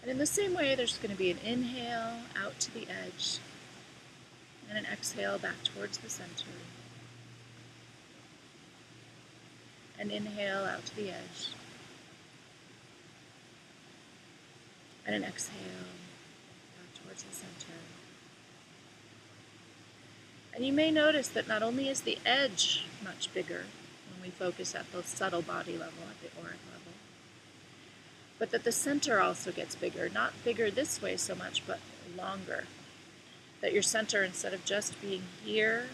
And in the same way, there's going to be an inhale out to the edge and an exhale back towards the center. An inhale out to the edge and an exhale back towards the center. And you may notice that not only is the edge much bigger when we focus at the subtle body level, at the auric level, but that the center also gets bigger. Not bigger this way so much, but longer. That your center, instead of just being here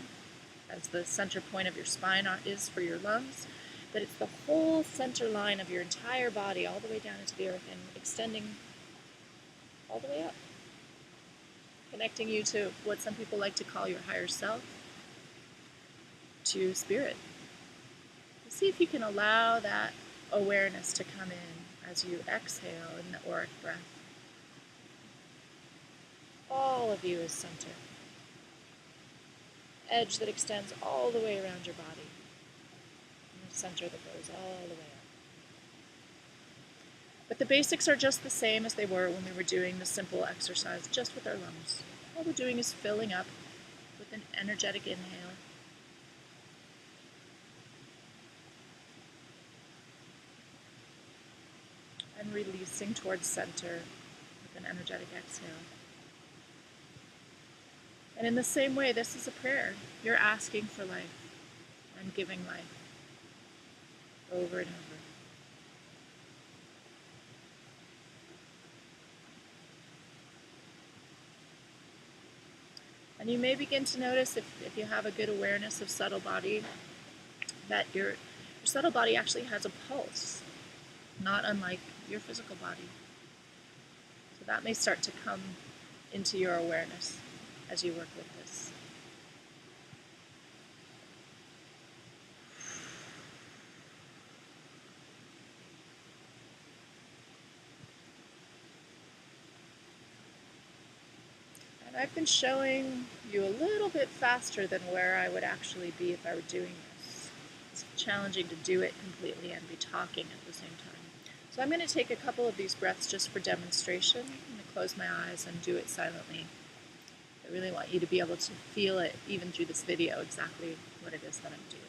as the center point of your spine is for your lungs, that it's the whole center line of your entire body all the way down into the earth and extending all the way up, connecting you to what some people like to call your higher self, to spirit. See if you can allow that awareness to come in as you exhale in the auric breath. All of you is center. Edge that extends all the way around your body. And the center that goes all the way up. But the basics are just the same as they were when we were doing the simple exercise just with our lungs. All we're doing is filling up with an energetic inhale. And releasing towards center with an energetic exhale. And in the same way, this is a prayer. You're asking for life and giving life over and over. And you may begin to notice, if you have a good awareness of subtle body, that your subtle body actually has a pulse, not unlike your physical body. So that may start to come into your awareness as you work with this. And I've been showing you a little bit faster than where I would actually be if I were doing this. It's challenging to do it completely and be talking at the same time. So I'm going to take a couple of these breaths just for demonstration. I'm going to close my eyes and do it silently. I really want you to be able to feel it, even through this video, exactly what it is that I'm doing.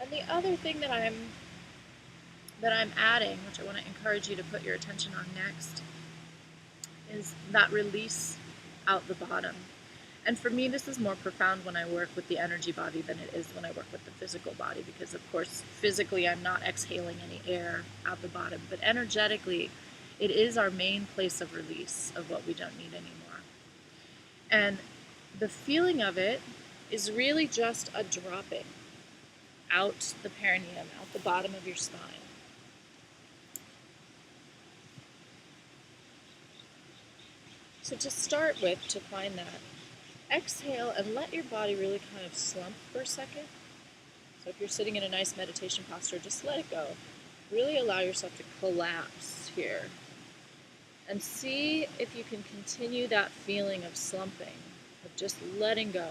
And the other thing that I'm adding, which I want to encourage you to put your attention on next, is that release out the bottom. And for me, this is more profound when I work with the energy body than it is when I work with the physical body, because of course, physically I'm not exhaling any air out the bottom, but energetically, it is our main place of release of what we don't need anymore. And the feeling of it is really just a dropping out the perineum, out the bottom of your spine. So to start with, to find that, exhale and let your body really kind of slump for a second. So if you're sitting in a nice meditation posture, just let it go. Really allow yourself to collapse here. And see if you can continue that feeling of slumping, of just letting go,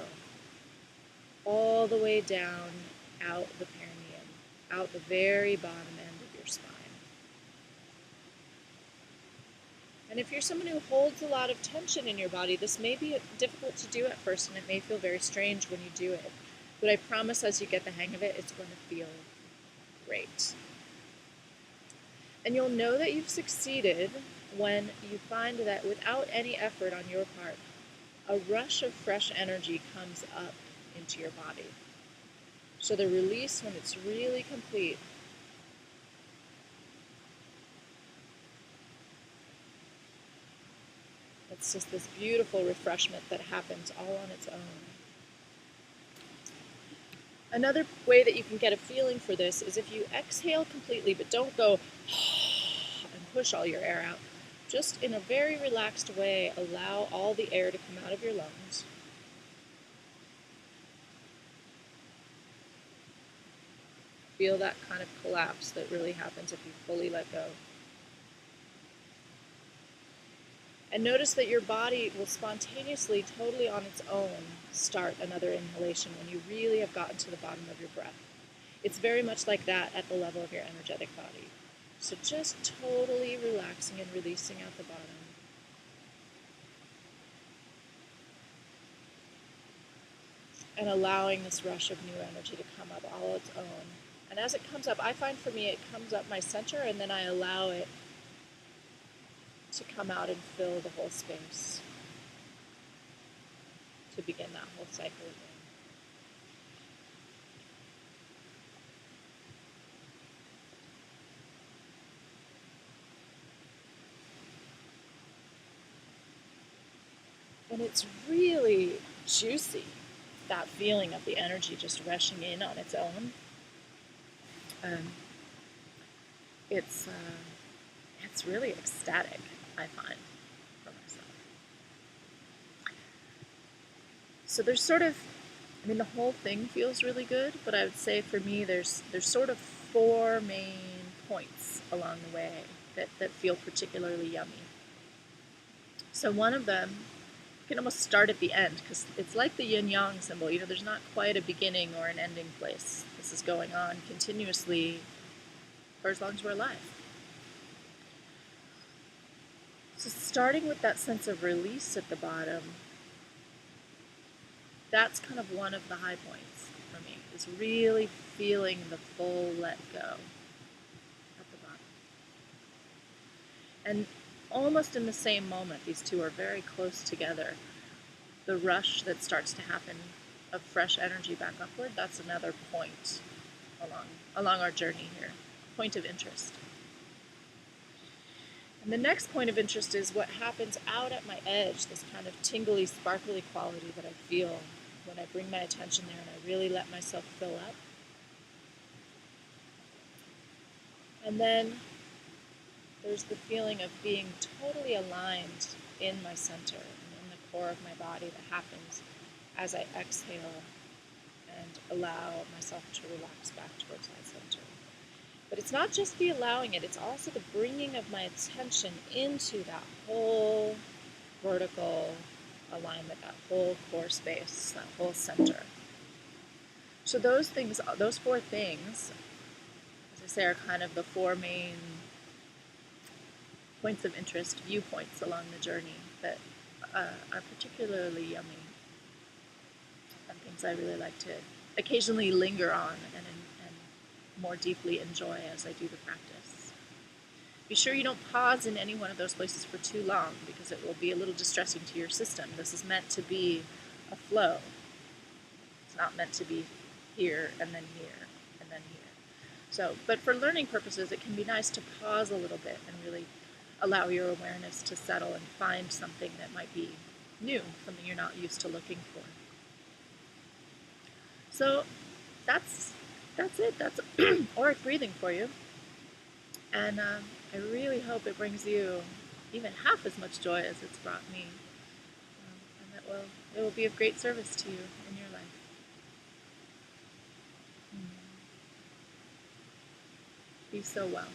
all the way down, out the perineum, out the very bottom end of your spine. And if you're someone who holds a lot of tension in your body, this may be difficult to do at first, and it may feel very strange when you do it. But I promise as you get the hang of it, it's going to feel great. And you'll know that you've succeeded when you find that without any effort on your part, a rush of fresh energy comes up into your body. So the release, when it's really complete, It's just this beautiful refreshment that happens all on its own. Another way that you can get a feeling for this is if you exhale completely, but don't go and push all your air out. Just in a very relaxed way, allow all the air to come out of your lungs. Feel that kind of collapse that really happens if you fully let go. And notice that your body will spontaneously, totally on its own, start another inhalation when you really have gotten to the bottom of your breath. It's very much like that at the level of your energetic body. So just totally relaxing and releasing out the bottom. And allowing this rush of new energy to come up all its own. And as it comes up, I find for me it comes up my center, and then I allow it to come out and fill the whole space, to begin that whole cycle again. And it's really juicy, that feeling of the energy just rushing in on its own. It's really ecstatic, I find, for myself. So there's sort of, the whole thing feels really good, but I would say for me there's sort of 4 main points along the way that feel particularly yummy. So one of them, you can almost start at the end, because it's like the yin-yang symbol. There's not quite a beginning or an ending place. This is going on continuously for as long as we're alive. So starting with that sense of release at the bottom, that's kind of one of the high points for me, is really feeling the full let go at the bottom. And almost in the same moment, these two are very close together. The rush that starts to happen of fresh energy back upward, that's another point along our journey here, point of interest. And the next point of interest is what happens out at my edge, this kind of tingly, sparkly quality that I feel when I bring my attention there and I really let myself fill up. And then there's the feeling of being totally aligned in my center and in the core of my body that happens as I exhale and allow myself to relax back towards that center. But it's not just the allowing it, it's also the bringing of my attention into that whole vertical alignment, that whole core space, that whole center. So those 4 things, as I say, are kind of the 4 main points of interest, viewpoints along the journey that are particularly yummy, and things I really like to occasionally linger on and more deeply enjoy as I do the practice. Be sure you don't pause in any one of those places for too long, because it will be a little distressing to your system. This is meant to be a flow. It's not meant to be here and then here and then here. So, but for learning purposes, it can be nice to pause a little bit and really allow your awareness to settle and find something that might be new, something you're not used to looking for. So that's it. That's auric breathing for you. And I really hope it brings you even half as much joy as it's brought me. And that it will be of great service to you in your life. Be so well.